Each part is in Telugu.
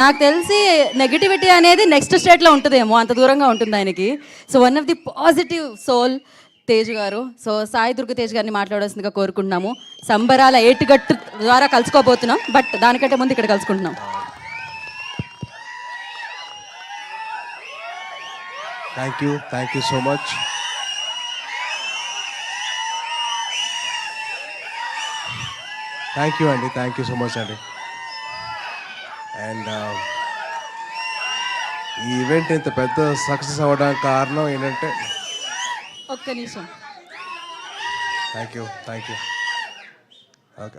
నాకు తెలిసి నెగిటివిటీ అనేది నెక్స్ట్ స్టేట్లో ఉంటుందేమో, అంత దూరంగా ఉంటుంది ఆయనకి. So one of the positive soul Tej గారు. సో సాయి దుర్గ తేజ్ గారిని మాట్లాడాల్సిందిగా కోరుకుంటున్నాము. సంబరాల ఏటుగట్టు ద్వారా కలుసుకోబోతున్నాం, బట్ దానికంటే ముందు ఇక్కడ కలుసుకుంటున్నాం. Thank you so much. Thank you so much అండి. అండ్ ఈ ఈవెంట్ ఇంత పెద్ద సక్సెస్ అవ్వడానికి కారణం ఏంటంటే, ఒక్క నిమిషం. Thank you okay.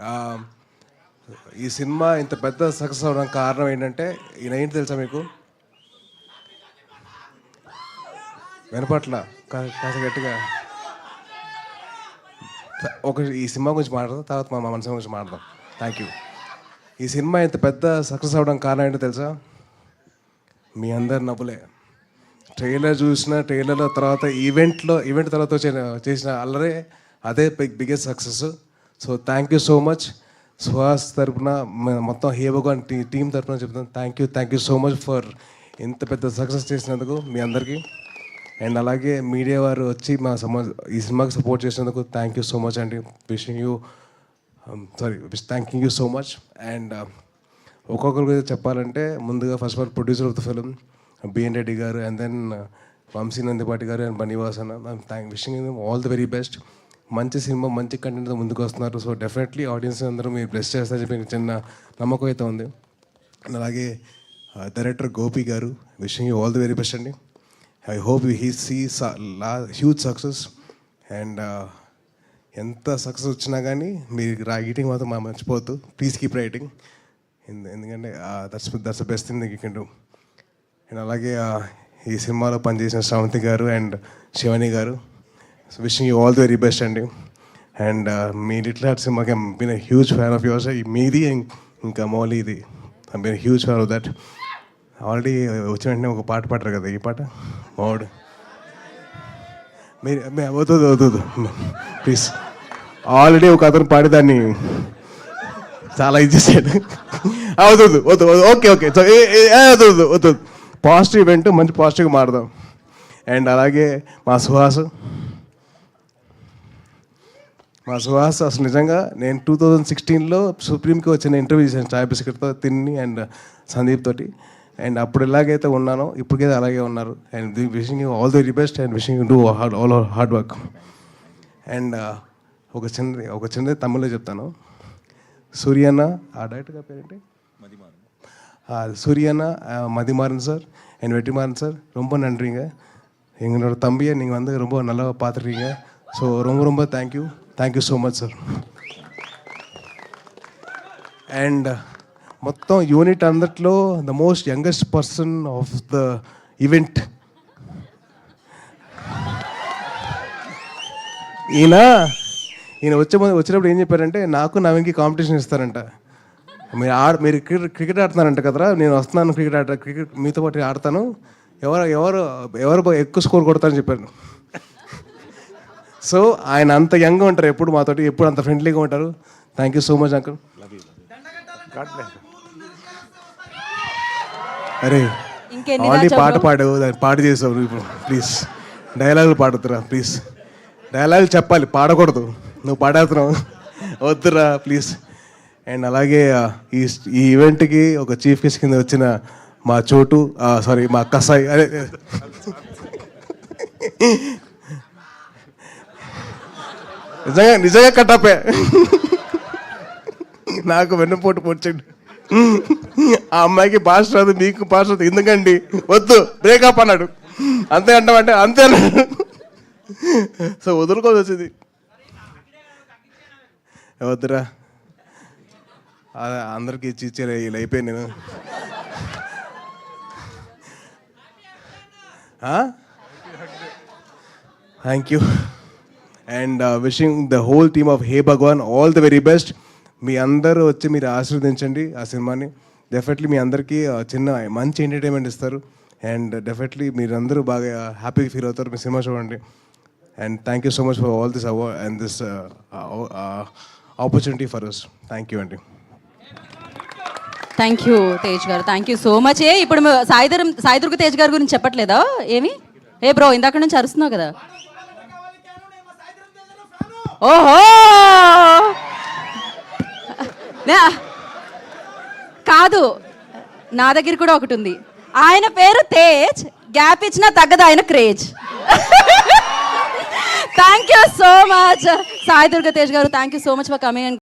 ఈ సినిమా ఇంత పెద్ద సక్సెస్ అవ్వడానికి కారణం ఏంటంటే, ఈయన ఏంటి తెలుసా మీకు? వినపట్ల కాస్త గట్టిగా ఈ సినిమా గురించి మాట్లాడదాం, తర్వాత మా మనసు గురించి మాట్లాడదాం. Thank you. ఈ సినిమా ఇంత పెద్ద సక్సెస్ అవ్వడానికి కారణం ఏంటో తెలుసా? మీ అందరి నవ్వులే. ట్రైలర్ చూసిన, ట్రైలర్లో తర్వాత ఈవెంట్ తర్వాత చేసిన అల్లరే అదే biggest success. So thank you so much. Suhas తరఫున మొత్తం హేవగాన్ టీం తరఫున చెప్తాను thank you so much for ఇంత పెద్ద సక్సెస్ చేసినందుకు మీ అందరికీ. అండ్ అలాగే మీడియా వారు వచ్చి ఈ సినిమాకి సపోర్ట్ చేసినందుకు థ్యాంక్ యూ సో మచ్ అండి. Thanking you so much. And ఒక్కొక్కరి గురించి చెప్పాలంటే, ముందుగా first of all producer of the film BN Reddy garu, and then Vamshi Nandipati garu and Bunny Vas అన్న. Wishing all the very best. మంచి సినిమా, మంచి కంటెంట్తో ముందుకు వస్తున్నారు. సో డెఫినెట్లీ ఆడియన్స్ అందరూ మీరు బ్లెస్ చేస్తారని చెప్పి చిన్న నమ్మకం అయితే ఉంది. అలాగే డైరెక్టర్ గోపి గారు, wishing you all the very best అండి. I hope he sees huge success. And ఎంత సక్సెస్ వచ్చినా కానీ మీరు రైటింగ్ మాత్రం మర్చిపోవద్దు. ప్లీజ్ కీప్ రైటింగ్, ఎందుకంటే that's the best thing you can do. And అలాగే ఈ సినిమాలో పనిచేసిన శ్రవంతి గారు అండ్ శివాని గారు, wishing you all the very best అండి. అండ్ మీ లిటిల్ హార్ట్ సినిమాకి I'm been a huge fan of yours. మీది ఇంకా మౌలీది, I'm been a huge fan of that. Already వచ్చిన వెంటనే ఒక పాట పాడరు కదా, ఈ పాట మౌడ్ మీరు అవుతుంది ప్లీజ్. ఆల్రెడీ ఒక అతను పాడేదాన్ని చాలా ఇది చేశాడు. అవుతుంది ఓకే అవుతుంది. పాజిటివ్ ఈవెంట్, మంచి పాజిటివ్గా మారుదాం. అండ్ అలాగే మా సుహాస్ అసలు నిజంగా నేను 2016లో సుప్రీంకి వచ్చిన ఇంటర్వ్యూ చేశాను చాయ్ బిస్కెట్తో తిన్ని అండ్ సందీప్ తోటి. అండ్ అప్పుడు ఎలాగైతే ఉన్నానో ఇప్పటికైతే అలాగే ఉన్నారు. And wishing you all the very best and wishing you do all hard work. And ఒక చిన్నది తమిళ్లో చెప్తాను. సూర్యన్న, ఆ డైరెక్టర్ గారి పేరేంటి? சூரியனா மதிமாறன் சார் என் வெற்றிமாறன் சார் ரொம்ப நன்றிங்க. எங்களோட தம்பியை நீங்கள் வந்து ரொம்ப நல்லா பார்த்துருக்கீங்க. ஸோ ரொம்ப thank you so much sir. And మొత్తం యూనిట్ అందట్లో the most youngest person of the event ఈయన వచ్చినప్పుడు ఏం చెప్పారంటే, నాకు నవీన్కి కాంపిటీషన్ ఇస్తారంట. మీరు క్రికెట్ ఆడుతున్నారంట కదరా, నేను వస్తున్నాను క్రికెట్ మీతో పాటు ఆడతాను, ఎవరు ఎక్కువ స్కోర్ కొడతారని చెప్పారు. సో ఆయన అంత యంగ్గా ఉంటారు, ఎప్పుడు మాతోటి ఎప్పుడు అంత ఫ్రెండ్లీగా ఉంటారు. Thank you so much uncle. అరే ఆల్రెడీ పాడావు, దాన్ని పాడు చేసావు ఇప్పుడు. ప్లీజ్ డైలాగులు పాడుతురా, ప్లీజ్ డైలాగులు చెప్పాలి, పాడకూడదు. నువ్వు పాడేస్తున్నావు, వద్దురా ప్లీజ్. అండ్ అలాగే ఈ ఈవెంట్కి ఒక చీఫ్ గెస్ట్ కింద వచ్చిన మా చోటు, మా కసాయి, అదే నిజంగా కట్టపే, నాకు వెన్నుపోటు పొడిచాడు. ఆ అమ్మాయికి భాష రాదు, మీకు భాష రాదు, ఎందుకండి వద్దు బ్రేకప్ అన్నాడు. అంతే అంటామంటే అంతే అన్నాడు. సో వదులుకోదు వచ్చింది, వద్దురా అందరికి ఇచ్చారు, ఇలా అయిపోయాను నేను. Thank you and wishing the whole team of Hey Bhagawan all the very best. మీ అందరూ వచ్చి మీరు ఆశీర్వదించండి ఆ సినిమాని. డెఫినెట్లీ మీ అందరికీ చిన్న మంచి ఎంటర్టైన్మెంట్ ఇస్తారు. అండ్ డెఫినెట్లీ మీరందరూ బాగా హ్యాపీగా ఫీల్ అవుతారు మీ సినిమా చూడండి. And thank you so much for all this award and this opportunity for us. Thank you అండి. థ్యాంక్ యూ తేజ్ గారు, థ్యాంక్ యూ సో మచ్. ఇప్పుడు సాయిదుర్గ తేజ్ గారి గురించి చెప్పట్లేదా ఏమి? బ్రో ఇందాక నుంచి అరుస్తున్నావు కదా. ఓహో కాదు, నా దగ్గర కూడా ఒకటి ఉంది. ఆయన పేరు తేజ్, గ్యాప్ ఇచ్చినా తగ్గదు ఆయన craze. Thank you so much Sai Durga Tej గారు, thank you so much for coming.